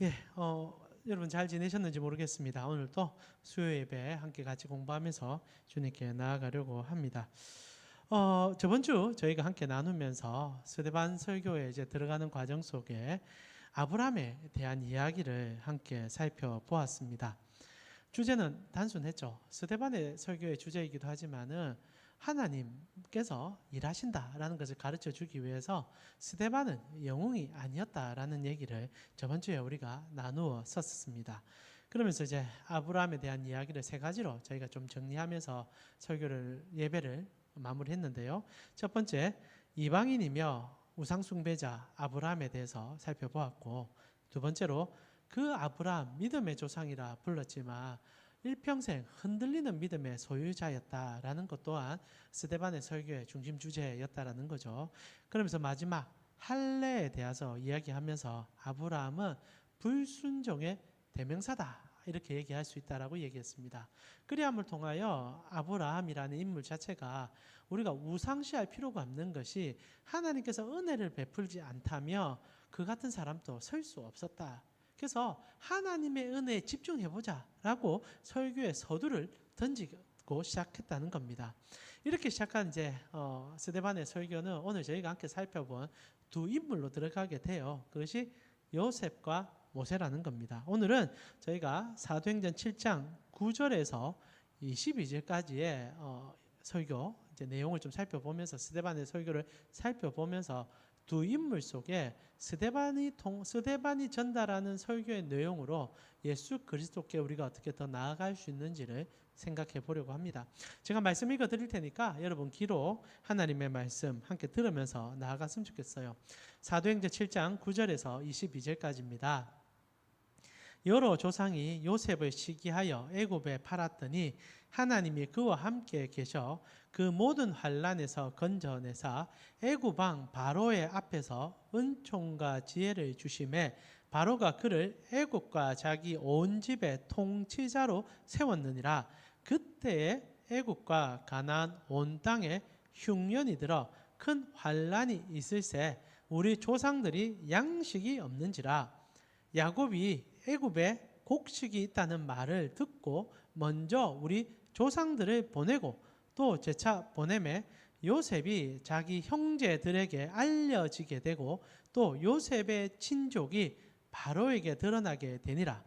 예, 여러분 잘 지내셨는지 모르겠습니다. 오늘도 수요 예배 함께 같이 공부하면서 주님께 나아가려고 합니다. 저번 주 저희가 함께 나누면서 스데반 설교에 이제 들어가는 과정 속에 아브라함에 대한 이야기를 함께 살펴보았습니다. 주제는 단순했죠. 스데반의 설교의 주제이기도 하지만은 하나님께서 일하신다라는 것을 가르쳐 주기 위해서 스데반은 영웅이 아니었다라는 얘기를 저번 주에 우리가 나누었었습니다. 그러면서 이제 아브라함에 대한 이야기를 세 가지로 저희가 좀 정리하면서 예배를 마무리했는데요. 첫 번째, 이방인이며 우상숭배자 아브라함에 대해서 살펴보았고, 두 번째로 그 아브라함 믿음의 조상이라 불렀지만 일평생 흔들리는 믿음의 소유자였다라는 것 또한 스데반의 설교의 중심 주제였다라는 거죠. 그러면서 마지막 할례에 대해서 이야기하면서 아브라함은 불순종의 대명사다, 이렇게 얘기할 수 있다라고 얘기했습니다. 그리함을 통하여 아브라함이라는 인물 자체가 우리가 우상시할 필요가 없는 것이, 하나님께서 은혜를 베풀지 않다면 그 같은 사람도 설 수 없었다. 그래서 하나님의 은혜에 집중해보자 라고 설교의 서두를 던지고 시작했다는 겁니다. 이렇게 시작한 이제 스데반의 설교는 오늘 저희가 함께 살펴본 두 인물로 들어가게 돼요. 그것이 요셉과 모세라는 겁니다. 오늘은 저희가 사도행전 7장 9절에서 22절까지의 설교 이제 내용을 좀 살펴보면서, 스데반의 설교를 살펴보면서 두 인물 속에 스데반이 전달하는 설교의 내용으로 예수 그리스도께 우리가 어떻게 더 나아갈 수 있는지를 생각해 보려고 합니다. 제가 말씀 읽어 드릴 테니까 여러분 귀로 하나님의 말씀 함께 들으면서 나아갔으면 좋겠어요. 사도행전 7장 9절에서 22절까지입니다. 여러 조상이 요셉을 시기하여 애굽에 팔았더니 하나님이 그와 함께 계셔 그 모든 환난에서 건져내사 애굽 왕 바로의 앞에서 은총과 지혜를 주심에 바로가 그를 애굽과 자기 온 집의 통치자로 세웠느니라. 그때에 애굽과 가나안 온 땅에 흉년이 들어 큰 환난이 있을세 우리 조상들이 양식이 없는지라. 야곱이 애굽에 곡식이 있다는 말을 듣고 먼저 우리 조상들을 보내고 또 재차 보내매 요셉이 자기 형제들에게 알려지게 되고 또 요셉의 친족이 바로에게 드러나게 되니라.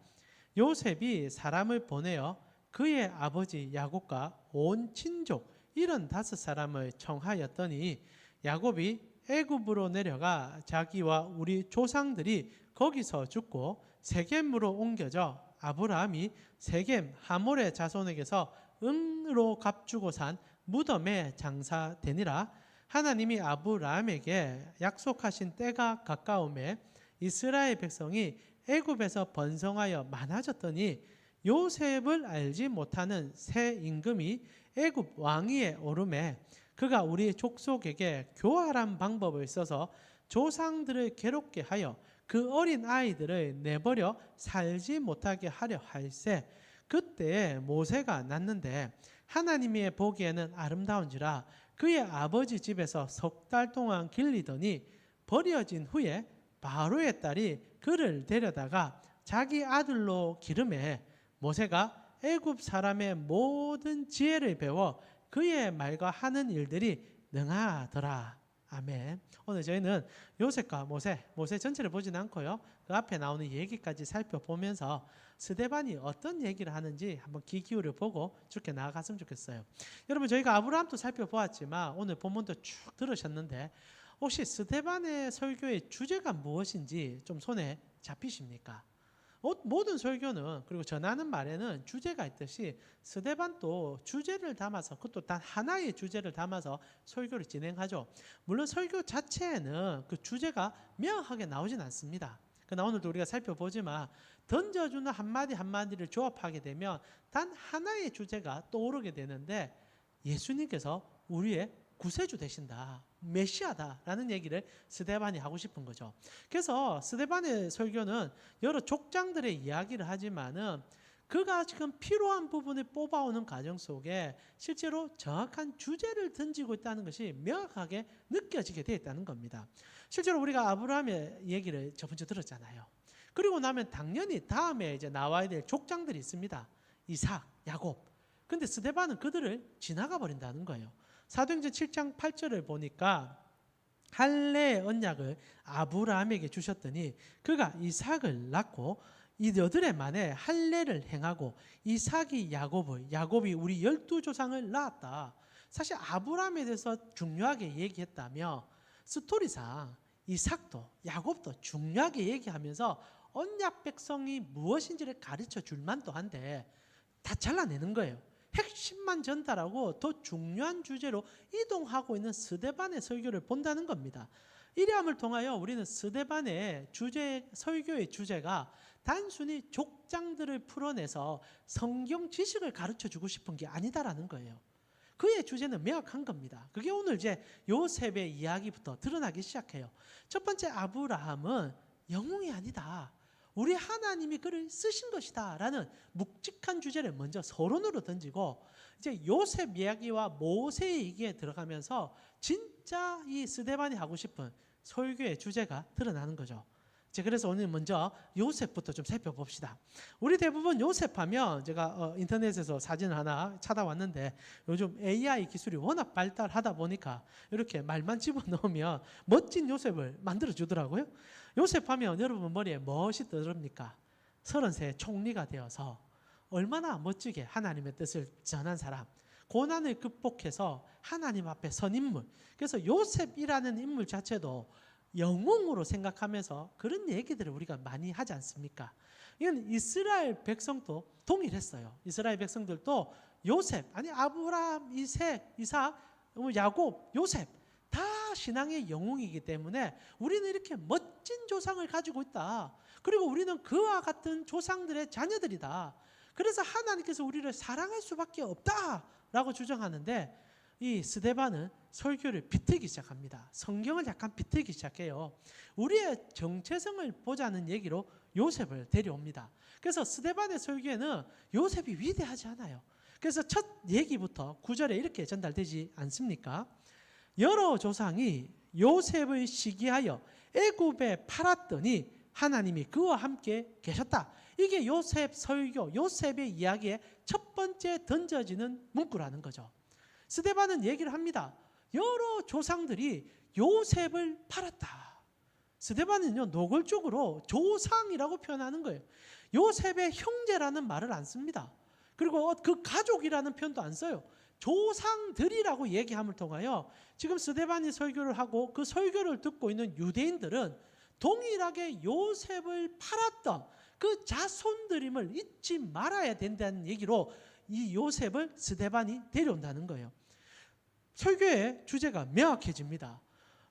요셉이 사람을 보내어 그의 아버지 야곱과 온 친족 75사람을 청하였더니 야곱이 애굽으로 내려가 자기와 우리 조상들이 거기서 죽고 세겜으로 옮겨져 아브라함이 세겜 하몰의 자손에게서 은으로 값주고 산 무덤에 장사되니라. 하나님이 아브라함에게 약속하신 때가 가까움에 이스라엘 백성이 애굽에서 번성하여 많아졌더니 요셉을 알지 못하는 새 임금이 애굽 왕위에 오르매 그가 우리 족속에게 교활한 방법을 써서 조상들을 괴롭게 하여 그 어린 아이들을 내버려 살지 못하게 하려 할세. 그때 모세가 났는데 하나님이 보기에는 아름다운지라 그의 아버지 집에서 3달 동안 길리더니 버려진 후에 바로의 딸이 그를 데려다가 자기 아들로 기르매 모세가 애굽 사람의 모든 지혜를 배워 그의 말과 하는 일들이 능하더라. 아멘. 오늘 저희는 요셉과 모세 전체를 보진 않고요. 그 앞에 나오는 얘기까지 살펴보면서 스데반이 어떤 얘기를 하는지 한번 귀 기울여 보고 쭉 나아갔으면 좋겠어요. 여러분, 저희가 아브라함도 살펴보았지만 오늘 본문도 쭉 들으셨는데 혹시 스데반의 설교의 주제가 무엇인지 좀 손에 잡히십니까? 모든 설교는, 그리고 전하는 말에는 주제가 있듯이 스데반도 주제를 담아서, 그것도 단 하나의 주제를 담아서 설교를 진행하죠. 물론 설교 자체에는 그 주제가 명확하게 나오진 않습니다. 그러나 오늘도 우리가 살펴보지만 던져주는 한마디 한마디를 조합하게 되면 단 하나의 주제가 떠오르게 되는데, 예수님께서 우리의 구세주 되신다, 메시아다라는 얘기를 스데반이 하고 싶은 거죠. 그래서 스데반의 설교는 여러 족장들의 이야기를 하지만은 그가 지금 필요한 부분을 뽑아오는 과정 속에 실제로 정확한 주제를 던지고 있다는 것이 명확하게 느껴지게 되어 있다는 겁니다. 실제로 우리가 아브라함의 얘기를 저번 주 들었잖아요. 그리고 나면 당연히 다음에 이제 나와야 될 족장들이 있습니다. 이삭, 야곱. 근데 스데반은 그들을 지나가 버린다는 거예요. 사도행전 7장 8절을 보니까 할례의 언약을 아브라함에게 주셨더니 그가 이삭을 낳고 이들의 만에 할례를 행하고 이삭이 야곱을, 야곱이 우리 12조상을 낳았다. 사실 아브라함에 대해서 중요하게 얘기했다며 스토리상 이삭도 야곱도 중요하게 얘기하면서 언약 백성이 무엇인지를 가르쳐 줄 만도 한데 다 잘라내는 거예요. 핵심만 전달하고 더 중요한 주제로 이동하고 있는 스데반의 설교를 본다는 겁니다. 이러함을 통하여 우리는 스데반의 주제, 설교의 주제가 단순히 족장들을 풀어내서 성경 지식을 가르쳐 주고 싶은 게 아니다라는 거예요. 그의 주제는 명확한 겁니다. 그게 오늘 이제 요셉의 이야기부터 드러나기 시작해요. 첫 번째, 아브라함은 영웅이 아니다. 우리 하나님이 그를 쓰신 것이다 라는 묵직한 주제를 먼저 서론으로 던지고 이제 요셉 이야기와 모세의 얘기에 들어가면서 진짜 이 스데반이 하고 싶은 설교의 주제가 드러나는 거죠. 그래서 오늘 먼저 요셉부터 좀 살펴봅시다. 우리 대부분 요셉 하면 제가 인터넷에서 사진을 하나 찾아왔는데 요즘 AI 기술이 워낙 발달하다 보니까 이렇게 말만 집어넣으면 멋진 요셉을 만들어주더라고요. 요셉 하면 여러분 머리에 무엇이 떠오릅니까? 30세 총리가 되어서 얼마나 멋지게 하나님의 뜻을 전한 사람, 고난을 극복해서 하나님 앞에 선 인물. 그래서 요셉이라는 인물 자체도 영웅으로 생각하면서 그런 얘기들을 우리가 많이 하지 않습니까? 이건 이스라엘 백성도 동일했어요. 이스라엘 백성들도 요셉, 아니 아브라함, 이삭, 야곱, 요셉 다 신앙의 영웅이기 때문에 우리는 이렇게 멋진 조상을 가지고 있다. 그리고 우리는 그와 같은 조상들의 자녀들이다. 그래서 하나님께서 우리를 사랑할 수밖에 없다라고 주장하는데 이 스데반은 설교를 비틀기 시작합니다. 성경을 약간 비틀기 시작해요. 우리의 정체성을 보자는 얘기로 요셉을 데려옵니다. 그래서 스데반의 설교에는 요셉이 위대하지 않아요. 그래서 첫 얘기부터 9절에 이렇게 전달되지 않습니까? 여러 조상이 요셉을 시기하여 애굽에 팔았더니 하나님이 그와 함께 계셨다. 이게 요셉 설교, 요셉의 이야기의 첫 번째 던져지는 문구라는 거죠. 스데반은 얘기를 합니다. 여러 조상들이 요셉을 팔았다. 스데반은요, 노골적으로 조상이라고 표현하는 거예요. 요셉의 형제라는 말을 안 씁니다. 그리고 그 가족이라는 표현도 안 써요. 조상들이라고 얘기함을 통하여 지금 스데반이 설교를 하고 그 설교를 듣고 있는 유대인들은 동일하게 요셉을 팔았던 그 자손들임을 잊지 말아야 된다는 얘기로 이 요셉을 스데반이 데려온다는 거예요. 설교의 주제가 명확해집니다.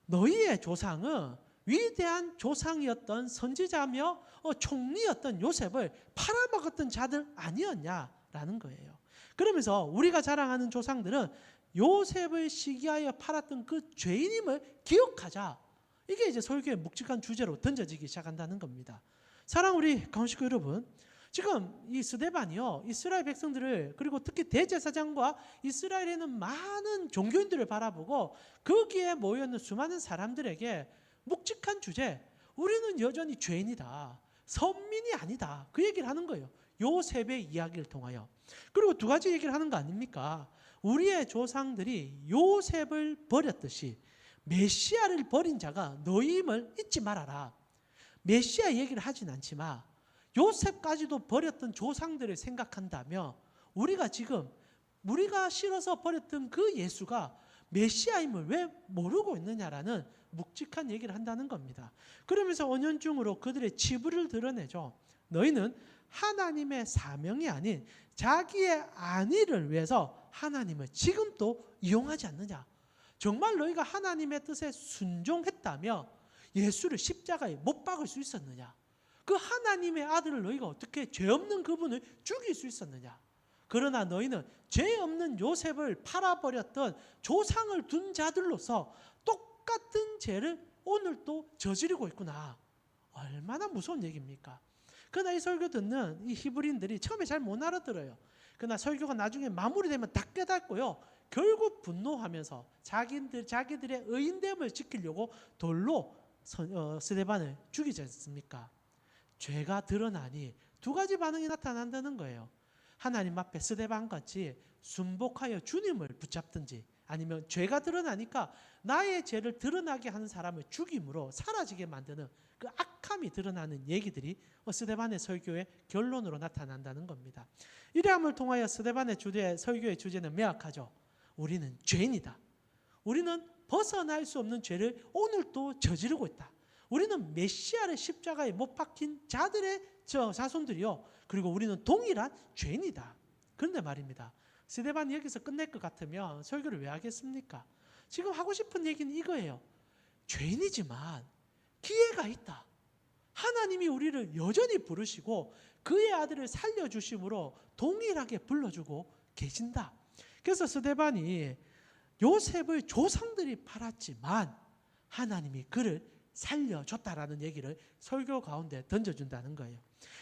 너희의 조상은 위대한 조상이었던 선지자며 총리였던 요셉을 팔아먹었던 자들 아니었냐라는 거예요. 그러면서 우리가 자랑하는 조상들은 요셉을 시기하여 팔았던 그 죄인임을 기억하자. 이게 이제 설교의 묵직한 주제로 던져지기 시작한다는 겁니다. 사랑 우리 가운식구 여러분, 지금 이 스데반이요, 이스라엘 백성들을, 그리고 특히 대제사장과 이스라엘에는 많은 종교인들을 바라보고 거기에 모여있는 수많은 사람들에게 묵직한 주제, 우리는 여전히 죄인이다, 선민이 아니다, 그 얘기를 하는 거예요. 요셉의 이야기를 통하여. 그리고 두 가지 얘기를 하는 거 아닙니까? 우리의 조상들이 요셉을 버렸듯이 메시아를 버린 자가 너희임을 잊지 말아라. 메시아 얘기를 하진 않지만 요셉까지도 버렸던 조상들을 생각한다며 우리가 지금 우리가 싫어서 버렸던 그 예수가 메시아임을 왜 모르고 있느냐라는 묵직한 얘기를 한다는 겁니다. 그러면서 언연중으로 그들의 치부를 드러내죠. 너희는 하나님의 사명이 아닌 자기의 안위를 위해서 하나님을 지금도 이용하지 않느냐. 정말 너희가 하나님의 뜻에 순종했다며 예수를 십자가에 못 박을 수 있었느냐. 그 하나님의 아들을 너희가 어떻게 죄 없는 그분을 죽일 수 있었느냐. 그러나 너희는 죄 없는 요셉을 팔아버렸던 조상을 둔 자들로서 똑같은 죄를 오늘 또 저지르고 있구나. 얼마나 무서운 얘기입니까? 그러나 이 설교 듣는 이 히브리인들이 처음에 잘 못 알아들어요. 그러나 설교가 나중에 마무리되면 다 깨닫고요. 결국 분노하면서 자기들의 의인됨을 지키려고 돌로 스데반을 죽이지 않습니까? 죄가 드러나니 두 가지 반응이 나타난다는 거예요. 하나님 앞에 스데반같이 순복하여 주님을 붙잡든지, 아니면 죄가 드러나니까 나의 죄를 드러나게 하는 사람을 죽임으로 사라지게 만드는 그 악함이 드러나는 얘기들이 스데반의 설교의 결론으로 나타난다는 겁니다. 이러함을 통하여 스데반의 설교의 주제는 명확하죠. 우리는 죄인이다. 우리는 벗어날 수 없는 죄를 오늘도 저지르고 있다. 우리는 메시아를 십자가에 못 박힌 자들의 자손들이요. 그리고 우리는 동일한 죄인이다. 그런데 말입니다. 스데반이 여기서 끝낼 것 같으면 설교를 왜 하겠습니까? 지금 하고 싶은 얘기는 이거예요. 죄인이지만 기회가 있다. 하나님이 우리를 여전히 부르시고 그의 아들을 살려주심으로 동일하게 불러주고 계신다. 그래서 스데반이 요셉을 조상들이 팔았지만 하나님이 그를 살려줬다라는 얘기를 설교 가운데 던져준다는 거예요.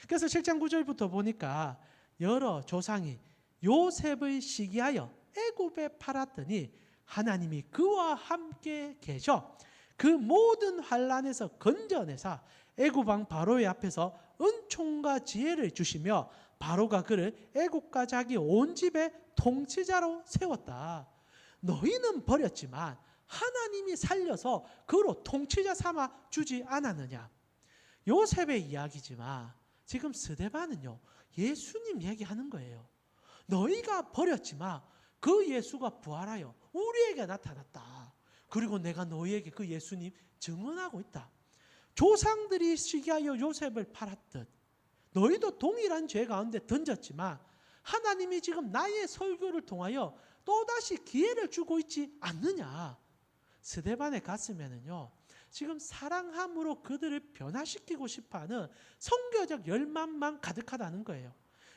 그래서 7장 9절부터 보니까 여러 조상이 요셉을 시기하여 애굽에 팔았더니 하나님이 그와 함께 계셔 그 모든 환난에서 건져내사 애굽 왕 바로의 앞에서 은총과 지혜를 주시며 바로가 그를 애굽과 자기 온 집의 통치자로 세웠다. 너희는 버렸지만 하나님이 살려서 그로 통치자 삼아 주지 않았느냐. 요셉의 이야기지만 지금 스데반은요, 예수님 얘기하는 거예요. 너희가 버렸지만 그 예수가 부활하여 우리에게 나타났다. 그리고 내가 너희에게 그 예수님 증언하고 있다. 조상들이 시기하여 요셉을 팔았듯 너희도 동일한 죄 가운데 던졌지만 하나님이 지금 나의 설교를 통하여 또다시 기회를 주고 있지 않느냐. 스데반의 가슴에는요, 지금 사랑함으로 그들을 변화시키고 싶어하는 선교적 열망만 가득하다는 거예요.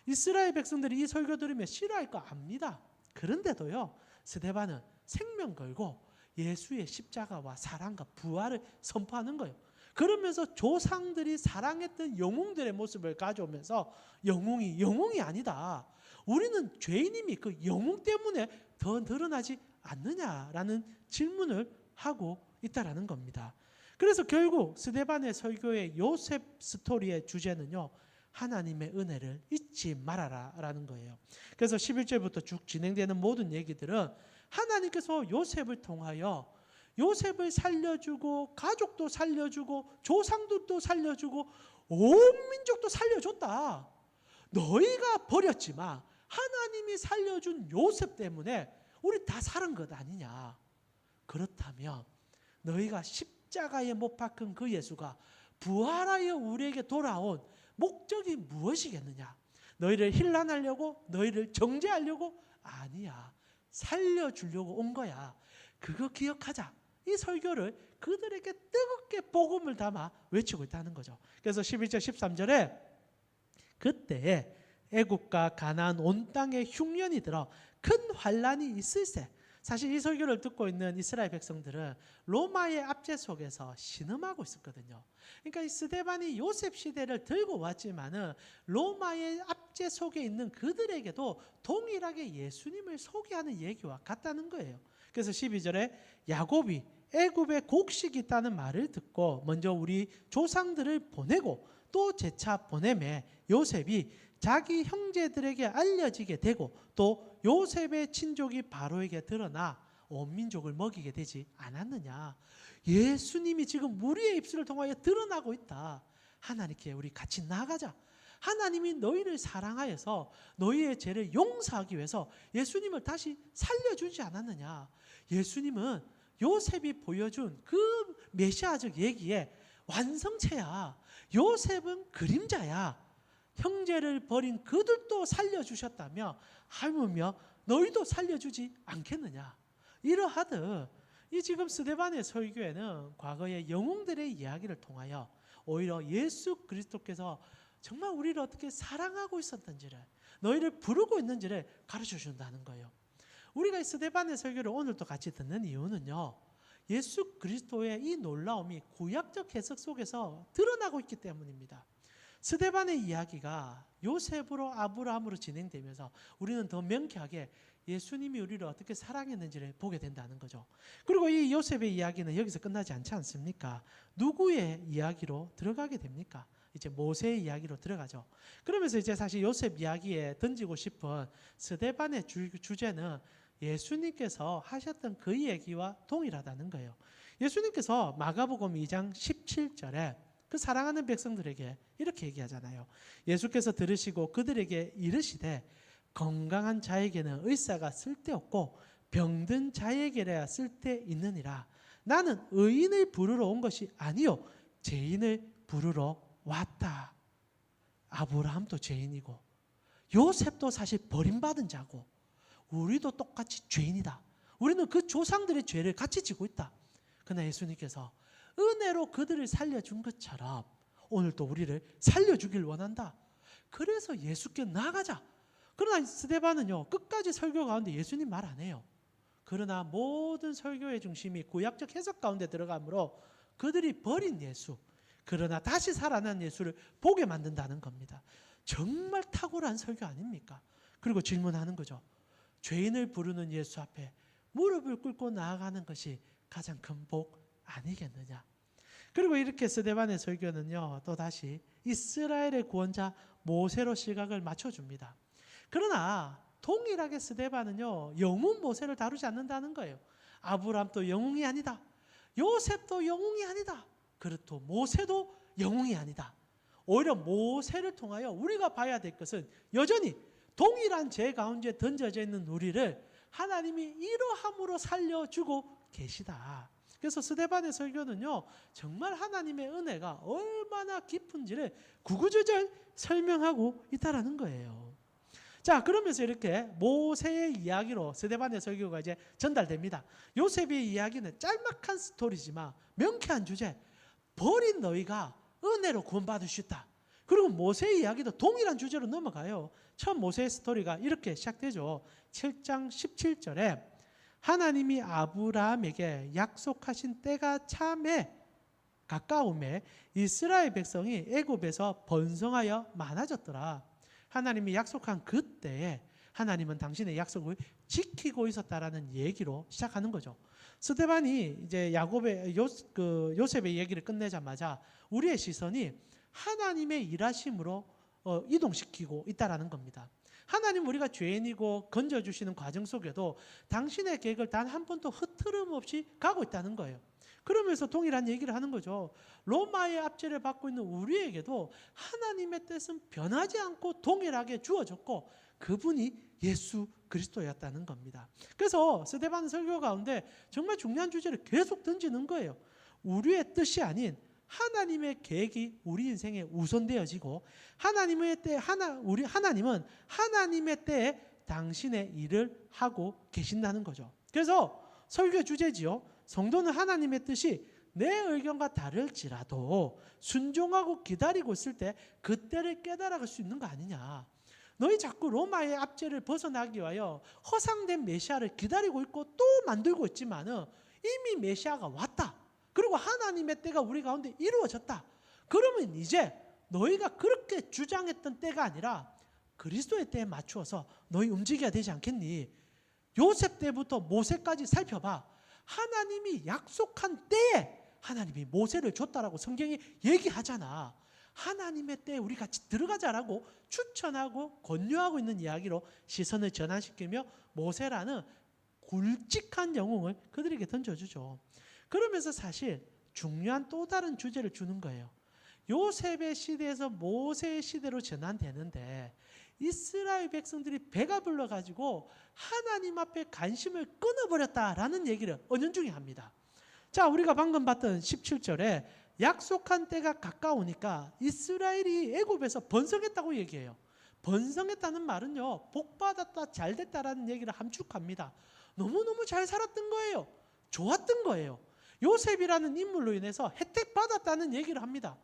이스라엘 백성들이 이 설교 들으면 싫어할 거 압니다. 그런데도요, 스데반은 생명 걸고 예수의 십자가와 사랑과 부활을 선포하는 거예요. 그러면서 조상들이 사랑했던 영웅들의 모습을 가져오면서 영웅이 아니다. 우리는 죄인임이 그 영웅 때문에 더 드러나지 않느냐라는 질문을 하고 있다라는 겁니다. 그래서 결국 스데반의 설교의 요셉 스토리의 주제는요, 하나님의 은혜를 잊지 말아라라는 거예요. 그래서 11절부터 쭉 진행되는 모든 얘기들은 하나님께서 요셉을 통하여 요셉을 살려주고 가족도 살려주고 조상들도 살려주고 온 민족도 살려줬다. 너희가 버렸지만 하나님이 살려준 요셉 때문에 우리 다 살은 것 아니냐. 그렇다면 너희가 십자가에 못 박힌 그 예수가 부활하여 우리에게 돌아온 목적이 무엇이겠느냐? 너희를 힐난하려고? 너희를 정죄하려고? 아니야. 살려주려고 온 거야. 그거 기억하자. 이 설교를 그들에게 뜨겁게 복음을 담아 외치고 있다는 거죠. 그래서 11절 13절에 그때 애굽과 가나안 온 땅에 흉년이 들어 큰 환란이 있을세. 사실 이 설교를 듣고 있는 이스라엘 백성들은 로마의 압제 속에서 신음하고 있었거든요. 그러니까 이 스데반이 요셉 시대를 들고 왔지만은 로마의 압제 속에 있는 그들에게도 동일하게 예수님을 소개하는 얘기와 같다는 거예요. 그래서 12절에 야곱이 애굽에 곡식이 있다는 말을 듣고 먼저 우리 조상들을 보내고 또 재차 보내매 요셉이 자기 형제들에게 알려지게 되고 또 요셉의 친족이 바로에게 드러나 온 민족을 먹이게 되지 않았느냐. 예수님이 지금 우리의 입술을 통하여 드러나고 있다. 하나님께 우리 같이 나가자. 하나님이 너희를 사랑하여서 너희의 죄를 용서하기 위해서 예수님을 다시 살려주지 않았느냐. 예수님은 요셉이 보여준 그 메시아적 얘기의 완성체야. 요셉은 그림자야. 형제를 버린 그들도 살려주셨다며 하물며 너희도 살려주지 않겠느냐. 이러하듯 이 지금 스데반의 설교에는 과거의 영웅들의 이야기를 통하여 오히려 예수 그리스도께서 정말 우리를 어떻게 사랑하고 있었던지를, 너희를 부르고 있는지를 가르쳐 준다는 거예요. 우리가 이 스데반의 설교를 오늘도 같이 듣는 이유는요, 예수 그리스도의 이 놀라움이 구약적 해석 속에서 드러나고 있기 때문입니다. 스데반의 이야기가 요셉으로 아브라함으로 진행되면서 우리는 더 명쾌하게 예수님이 우리를 어떻게 사랑했는지를 보게 된다는 거죠. 그리고 이 요셉의 이야기는 여기서 끝나지 않지 않습니까? 누구의 이야기로 들어가게 됩니까? 이제 모세의 이야기로 들어가죠. 그러면서 이제 사실 요셉 이야기에 던지고 싶은 스데반의 주제는 예수님께서 하셨던 그 얘기와 동일하다는 거예요. 예수님께서 마가복음 2장 17절에 그 사랑하는 백성들에게 이렇게 얘기하잖아요. 예수께서 들으시고 그들에게 이르시되 건강한 자에게는 의사가 쓸데없고 병든 자에게라야 쓸데있느니라. 나는 의인을 부르러 온 것이 아니요 죄인을 부르러 왔다. 아브라함도 죄인이고 요셉도 사실 버림받은 자고 우리도 똑같이 죄인이다. 우리는 그 조상들의 죄를 같이 지고 있다. 그러나 예수님께서 은혜로 그들을 살려준 것처럼 오늘도 우리를 살려주길 원한다. 그래서 예수께 나아가자. 그러나 스데반은요 끝까지 설교 가운데 예수님 말 안 해요. 그러나 모든 설교의 중심이 구약적 해석 가운데 들어가므로 그들이 버린 예수, 그러나 다시 살아난 예수를 보게 만든다는 겁니다. 정말 탁월한 설교 아닙니까? 그리고 질문하는 거죠. 죄인을 부르는 예수 앞에 무릎을 꿇고 나아가는 것이 가장 큰 복 아니겠느냐. 그리고 이렇게 스데반의 설교는요 또다시 이스라엘의 구원자 모세로 시각을 맞춰줍니다. 그러나 동일하게 스데반은요 영웅 모세를 다루지 않는다는 거예요. 아브라함도 영웅이 아니다. 요셉도 영웅이 아니다. 그렇고 모세도 영웅이 아니다. 오히려 모세를 통하여 우리가 봐야 될 것은 여전히 동일한 죄 가운데 던져져 있는 우리를 하나님이 이러함으로 살려주고 계시다. 그래서 스데반의 설교는요 정말 하나님의 은혜가 얼마나 깊은지를 구구절절 설명하고 있다라는 거예요. 자, 그러면서 이렇게 모세의 이야기로 스데반의 설교가 이제 전달됩니다. 요셉의 이야기는 짤막한 스토리지만 명쾌한 주제, 버린 너희가 은혜로 구원받을 수 있다. 그리고 모세의 이야기도 동일한 주제로 넘어가요. 처음 모세의 스토리가 이렇게 시작되죠. 7장 17절에 하나님이 아브라함에게 약속하신 때가 참에 가까움에 이스라엘 백성이 애굽에서 번성하여 많아졌더라. 하나님이 약속한 그때에 하나님은 당신의 약속을 지키고 있었다라는 얘기로 시작하는 거죠. 스데반이 이제 요셉의 얘기를 끝내자마자 우리의 시선이 하나님의 일하심으로 이동시키고 있다라는 겁니다. 하나님 우리가 죄인이고 건져주시는 과정 속에도 당신의 계획을 단 한 번도 흐트름 없이 가고 있다는 거예요. 그러면서 동일한 얘기를 하는 거죠. 로마의 압제를 받고 있는 우리에게도 하나님의 뜻은 변하지 않고 동일하게 주어졌고 그분이 예수 그리스도였다는 겁니다. 그래서 스데반 설교 가운데 정말 중요한 주제를 계속 던지는 거예요. 우리의 뜻이 아닌 하나님의 계획이 우리 인생에 우선되어지고 하나님은 하나님의 때에 당신의 일을 하고 계신다는 거죠. 그래서 설교의 주제지요. 성도는 하나님의 뜻이 내 의견과 다를지라도 순종하고 기다리고 있을 때 그때를 깨달아갈 수 있는 거 아니냐. 너희 자꾸 로마의 압제를 벗어나기 위하여 허상된 메시아를 기다리고 있고 또 만들고 있지만은 이미 메시아가 왔다. 그리고 하나님의 때가 우리 가운데 이루어졌다. 그러면 이제 너희가 그렇게 주장했던 때가 아니라 그리스도의 때에 맞추어서 너희 움직여야 되지 않겠니? 요셉 때부터 모세까지 살펴봐. 하나님이 약속한 때에 하나님이 모세를 줬다라고 성경이 얘기하잖아. 하나님의 때에 우리 같이 들어가자라고 추천하고 권유하고 있는 이야기로 시선을 전환시키며 모세라는 굵직한 영웅을 그들에게 던져주죠. 그러면서 사실 중요한 또 다른 주제를 주는 거예요. 요셉의 시대에서 모세의 시대로 전환되는데 이스라엘 백성들이 배가 불러가지고 하나님 앞에 관심을 끊어버렸다라는 얘기를 은연중에 합니다. 자, 우리가 방금 봤던 17절에 약속한 때가 가까우니까 이스라엘이 애굽에서 번성했다고 얘기해요. 번성했다는 말은요, 복받았다, 잘됐다라는 얘기를 함축합니다. 너무너무 잘 살았던 거예요. 좋았던 거예요. 요셉이라는 인물로 인해서 혜택 받았다는 얘기를 합니다.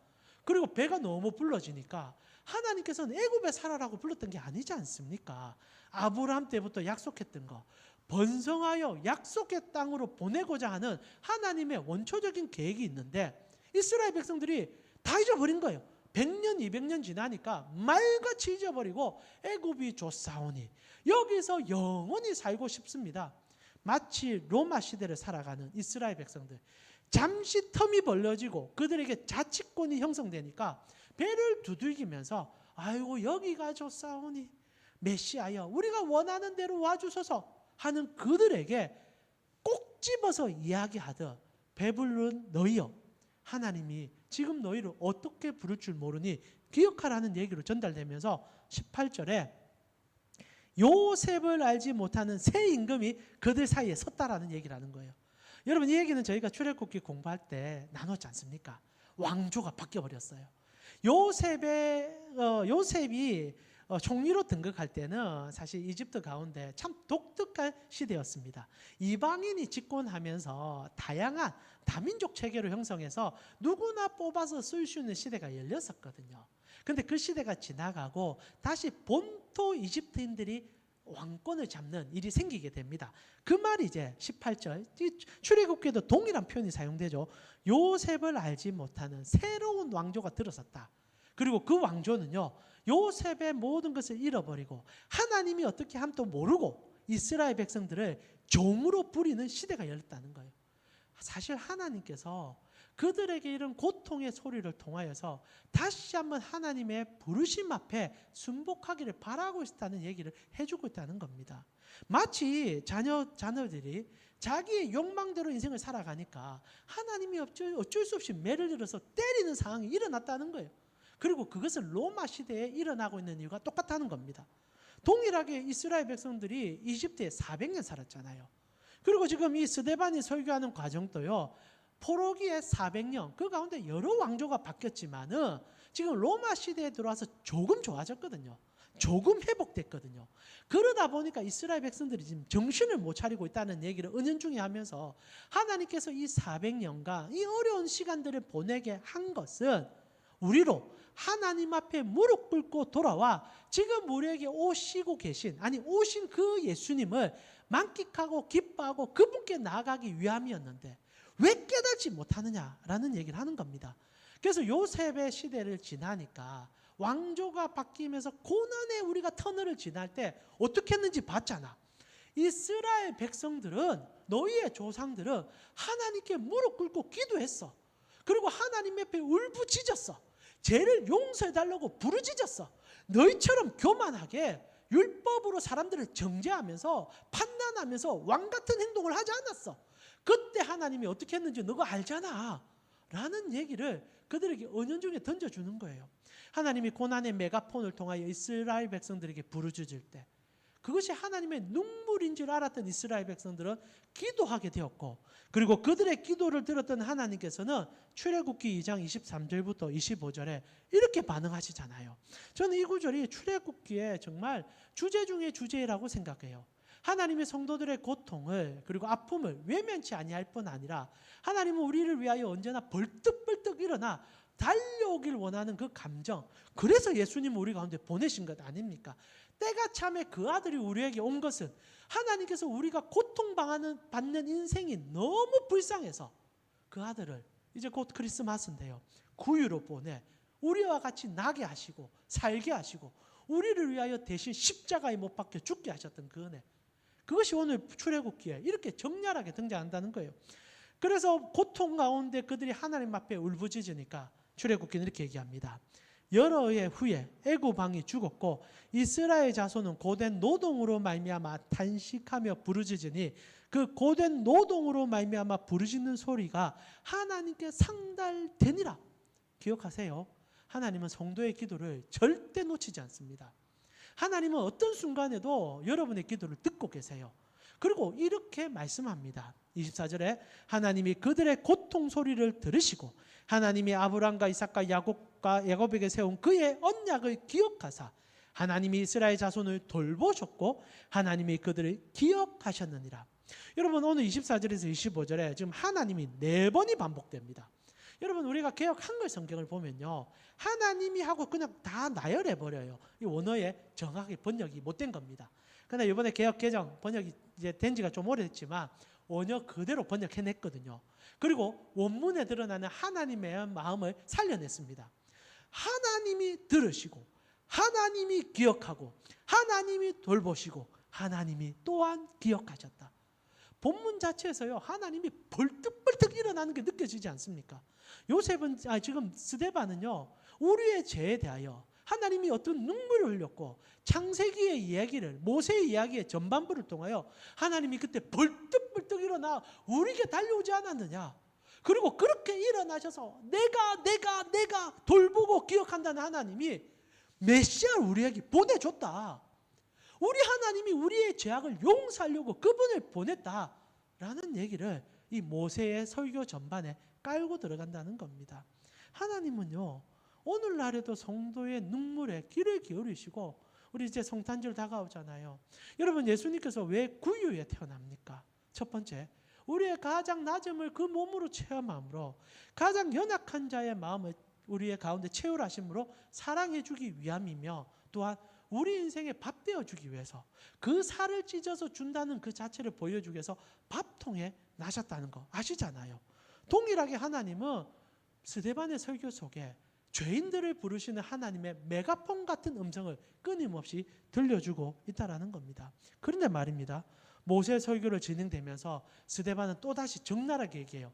그리고 배가 너무 불러지니까 하나님께서는 애굽에 살아라고 불렀던 게 아니지 않습니까? 아브라함 때부터 약속했던 거, 번성하여 약속의 땅으로 보내고자 하는 하나님의 원초적인 계획이 있는데 이스라엘 백성들이 다 잊어버린 거예요. 100년, 200년 지나니까 말같이 잊어버리고 애굽이 좋사오니 여기서 영원히 살고 싶습니다. 마치 로마 시대를 살아가는 이스라엘 백성들, 잠시 텀이 벌려지고 그들에게 자치권이 형성되니까 배를 두들기면서 아이고 여기가 좋사오니 메시아여 우리가 원하는 대로 와주소서 하는 그들에게 꼭 집어서 이야기하듯 배부른 너희여 하나님이 지금 너희를 어떻게 부를 줄 모르니 기억하라는 얘기로 전달되면서 18절에 요셉을 알지 못하는 새 임금이 그들 사이에 섰다라는 얘기를 하는 거예요. 여러분 이 얘기는 저희가 출애굽기 공부할 때 나눴지 않습니까? 왕조가 바뀌어버렸어요. 요셉이 총리로 등극할 때는 사실 이집트 가운데 참 독특한 시대였습니다. 이방인이 집권하면서 다양한 다민족 체계로 형성해서 누구나 뽑아서 쓸 수 있는 시대가 열렸었거든요. 그런데 그 시대가 지나가고 다시 본토 이집트인들이 왕권을 잡는 일이 생기게 됩니다. 그 말이 이제 18절 출애굽기에도 동일한 표현이 사용되죠. 요셉을 알지 못하는 새로운 왕조가 들어섰다. 그리고 그 왕조는요 요셉의 모든 것을 잃어버리고 하나님이 어떻게 함도 모르고 이스라엘 백성들을 종으로 부리는 시대가 열렸다는 거예요. 사실 하나님께서 그들에게 이런 고통의 소리를 통하여서 다시 한번 하나님의 부르심 앞에 순복하기를 바라고 있다는 얘기를 해주고 있다는 겁니다. 마치 자녀들이 자기의 욕망대로 인생을 살아가니까 하나님이 어쩔 수 없이 매를 들어서 때리는 상황이 일어났다는 거예요. 그리고 그것은 로마 시대에 일어나고 있는 이유가 똑같다는 겁니다. 동일하게 이스라엘 백성들이 이집트에 400년 살았잖아요. 그리고 지금 이 스데반이 설교하는 과정도요. 포로기에 400년 그 가운데 여러 왕조가 바뀌었지만은 지금 로마 시대에 들어와서 조금 좋아졌거든요. 조금 회복됐거든요. 그러다 보니까 이스라엘 백성들이 지금 정신을 못 차리고 있다는 얘기를 은연중에 하면서 하나님께서 이 400년간 이 어려운 시간들을 보내게 한 것은 우리로 하나님 앞에 무릎 꿇고 돌아와 지금 우리에게 오신 그 예수님을 만끽하고 기뻐하고 그분께 나아가기 위함이었는데 왜 깨닫지 못하느냐라는 얘기를 하는 겁니다. 그래서 요셉의 시대를 지나니까 왕조가 바뀌면서 고난의 우리가 터널을 지날 때 어떻게 했는지 봤잖아. 이스라엘 백성들은 너희의 조상들은 하나님께 무릎 꿇고 기도했어. 그리고 하나님 옆에 울부짖었어. 죄를 용서해달라고 부르짖었어. 너희처럼 교만하게 율법으로 사람들을 정죄하면서 판단하면서 왕같은 행동을 하지 않았어. 그때 하나님이 어떻게 했는지 너가 알잖아 라는 얘기를 그들에게 은연중에 던져주는 거예요. 하나님이 고난의 메가폰을 통하여 이스라엘 백성들에게 부르짖을 때 그것이 하나님의 눈물인 줄 알았던 이스라엘 백성들은 기도하게 되었고 그리고 그들의 기도를 들었던 하나님께서는 출애굽기 2장 23절부터 25절에 이렇게 반응하시잖아요. 저는 이 구절이 출애굽기에 정말 주제 중에 주제라고 생각해요. 하나님의 성도들의 고통을 그리고 아픔을 외면치 아니할 뿐 아니라 하나님은 우리를 위하여 언제나 벌떡벌떡 일어나 달려오길 원하는 그 감정, 그래서 예수님을 우리 가운데 보내신 것 아닙니까? 때가 참에 그 아들이 우리에게 온 것은 하나님께서 우리가 고통받는 인생이 너무 불쌍해서 그 아들을 이제 곧 크리스마스인데요 구유로 보내 우리와 같이 나게 하시고 살게 하시고 우리를 위하여 대신 십자가에 못 박혀 죽게 하셨던 그 은혜, 그것이 오늘 출애굽기에 이렇게 정렬하게 등장한다는 거예요. 그래서 고통 가운데 그들이 하나님 앞에 울부짖으니까 출애굽기는 이렇게 얘기합니다. 여러 해 후에 애굽 왕이 죽었고 이스라엘 자손은 고된 노동으로 말미암아 탄식하며 부르짖으니 그 고된 노동으로 말미암아 부르짖는 소리가 하나님께 상달되니라. 기억하세요. 하나님은 성도의 기도를 절대 놓치지 않습니다. 하나님은 어떤 순간에도 여러분의 기도를 듣고 계세요. 그리고 이렇게 말씀합니다. 24절에 하나님이 그들의 고통 소리를 들으시고 하나님이 아브람과 이삭과 야곱에게 세운 그의 언약을 기억하사 하나님이 이스라엘 자손을 돌보셨고 하나님이 그들을 기억하셨느니라. 여러분 오늘 24절에서 25절에 지금 하나님이 4번이 반복됩니다. 여러분 우리가 개역 한글 성경을 보면요 하나님이 하고 그냥 다 나열해 버려요. 이 원어에 정확하게 번역이 못된 겁니다. 그러나 이번에 개역 개정 번역이 이제 된 지가 좀 오래됐지만 원어 그대로 번역해냈거든요. 그리고 원문에 드러나는 하나님의 마음을 살려냈습니다. 하나님이 들으시고 하나님이 기억하고 하나님이 돌보시고 하나님이 또한 기억하셨다. 본문 자체에서요 하나님이 벌떡벌떡 일어나는 게 느껴지지 않습니까? 요셉은 지금 스데반은요 우리의 죄에 대하여 하나님이 어떤 눈물을 흘렸고 창세기의 이야기를 모세의 이야기의 전반부를 통하여 하나님이 그때 벌떡벌떡 일어나 우리에게 달려오지 않았느냐. 그리고 그렇게 일어나셔서 내가 돌보고 기억한다는 하나님이 메시아를 우리에게 보내줬다. 우리 하나님이 우리의 죄악을 용서하려고 그분을 보냈다라는 얘기를 이 모세의 설교 전반에 깔고 들어간다는 겁니다. 하나님은요, 오늘날에도 성도의 눈물에 귀를 기울이시고, 우리 이제 성탄절 다가오잖아요. 여러분, 예수님께서 왜 구유에 태어납니까? 첫 번째, 우리의 가장 낮음을 그 몸으로 체험함으로 가장 연약한 자의 마음을 우리의 가운데 채울하심으로 사랑해 주기 위함이며, 또한 우리 인생에 밥 되어 주기 위해서 그 살을 찢어서 준다는 그 자체를 보여주기 위해서 밥통에 나셨다는 거 아시잖아요. 동일하게 하나님은 스데반의 설교 속에 죄인들을 부르시는 하나님의 메가폰 같은 음성을 끊임없이 들려주고 있다는 겁니다. 그런데 말입니다. 모세의 설교를 진행되면서 스데반은 또다시 적나라하게 얘기해요.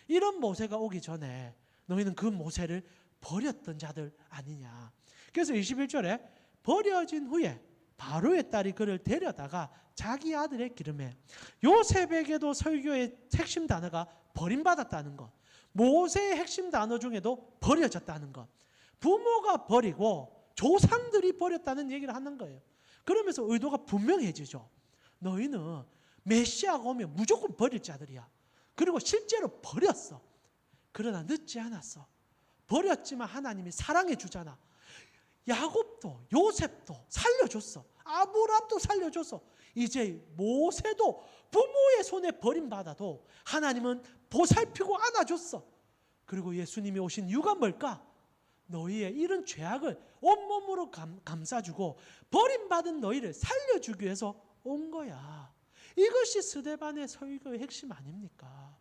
이런 모세가 오기 전에 너희는 그 모세를 버렸던 자들 아니냐. 그래서 21절에 버려진 후에 바로의 딸이 그를 데려다가 자기 아들의 기름에, 요셉에게도 설교의 핵심 단어가 버림받았다는 것, 모세의 핵심 단어 중에도 버려졌다는 것, 부모가 버리고 조상들이 버렸다는 얘기를 하는 거예요. 그러면서 의도가 분명해지죠. 너희는 메시아가 오면 무조건 버릴 자들이야. 그리고 실제로 버렸어. 그러나 늦지 않았어. 버렸지만 하나님이 사랑해 주잖아. 야곱도 요셉도 살려줬어. 아브라함도 살려줬어. 이제 모세도 부모의 손에 버림받아도 하나님은 보살피고 안아줬어. 그리고 예수님이 오신 이유가 뭘까? 너희의 이런 죄악을 온몸으로 감싸주고 버림받은 너희를 살려주기 위해서 온 거야. 이것이 스데반의 설교의 핵심 아닙니까?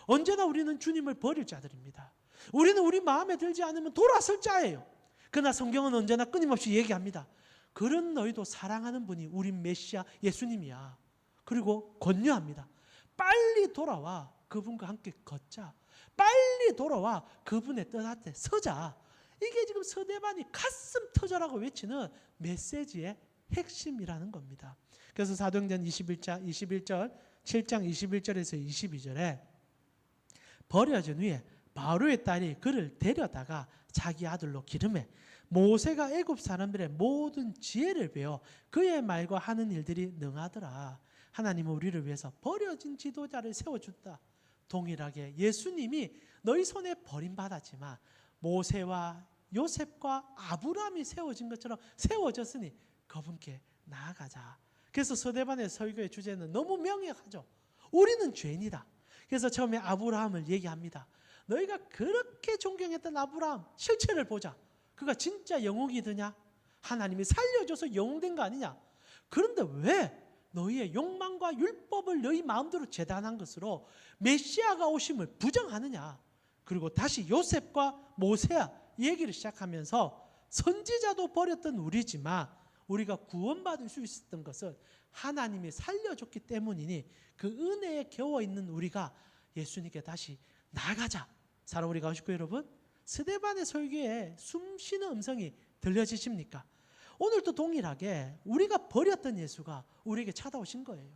언제나 우리는 주님을 버릴 자들입니다. 우리는 우리 마음에 들지 않으면 돌아설 자예요. 그러나 성경은 언제나 끊임없이 얘기합니다. 그런 너희도 사랑하는 분이 우리 메시아 예수님이야. 그리고 권유합니다. 빨리 돌아와 그분과 함께 걷자. 빨리 돌아와 그분의 뜻 앞에 서자. 이게 지금 스데반이 가슴 터져라고 외치는 메시지의 핵심이라는 겁니다. 그래서 사도행전 21절 7장 21절에서 22절에 버려진 후에 바로의 딸이 그를 데려다가 자기 아들로 기름해 모세가 애굽 사람들의 모든 지혜를 배워 그의 말과 하는 일들이 능하더라. 하나님은 우리를 위해서 버려진 지도자를 세워준다. 동일하게 예수님이 너희 손에 버림받았지만 모세와 요셉과 아브라함이 세워진 것처럼 세워졌으니 그분께 나아가자. 그래서 스데반의 설교의 주제는 너무 명확하죠. 우리는 죄인이다. 그래서 처음에 아브라함을 얘기합니다. 너희가 그렇게 존경했던 아브라함 실체를 보자. 그가 진짜 영웅이더냐? 하나님이 살려줘서 영웅된 거 아니냐? 그런데 왜 너희의 욕망과 율법을 너희 마음대로 재단한 것으로 메시아가 오심을 부정하느냐? 그리고 다시 요셉과 모세야 얘기를 시작하면서 선지자도 버렸던 우리지만 우리가 구원받을 수 있었던 것은 하나님이 살려줬기 때문이니 그 은혜에 겨워있는 우리가 예수님께 다시 나아가자. 사랑 우리 가우식구 여러분, 스데반의 설교에 숨쉬는 음성이 들려지십니까? 오늘도 동일하게 우리가 버렸던 예수가 우리에게 찾아오신 거예요.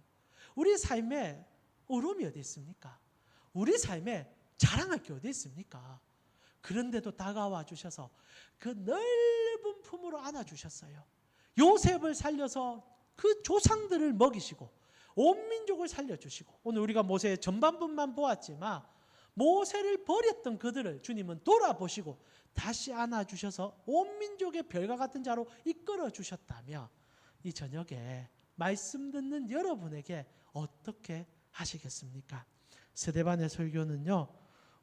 우리 삶에 어려움이 어디 있습니까? 우리 삶에 자랑할 게 어디 있습니까? 그런데도 다가와 주셔서 그 넓은 품으로 안아주셨어요. 요셉을 살려서 그 조상들을 먹이시고 온 민족을 살려주시고, 오늘 우리가 모세의 전반부만 보았지만 모세를 버렸던 그들을 주님은 돌아보시고 다시 안아주셔서 온 민족의 별과 같은 자로 이끌어 주셨다며 이 저녁에 말씀 듣는 여러분에게 어떻게 하시겠습니까? 스데반의 설교는요,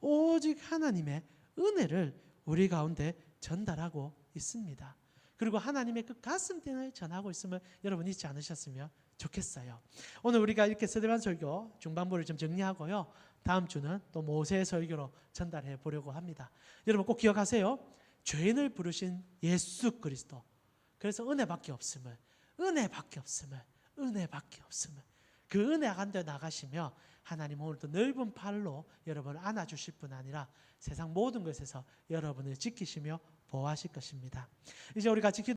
오직 하나님의 은혜를 우리 가운데 전달하고 있습니다. 그리고 하나님의 그 가슴 뛰는 전하고 있음을 여러분 잊지 않으셨으면 좋겠어요. 오늘 우리가 이렇게 스데반 설교 중반부를 좀 정리하고요, 다음 주는 또 모세의 설교로 전달해 보려고 합니다. 여러분 꼭 기억하세요. 죄인을 부르신 예수 그리스도. 그래서 은혜밖에 없음을, 은혜밖에 없음을, 은혜밖에 없음을. 그 은혜 가운데 나가시며 하나님 오늘도 넓은 팔로 여러분을 안아주실 뿐 아니라 세상 모든 것에서 여러분을 지키시며 보호하실 것입니다. 이제 우리 같이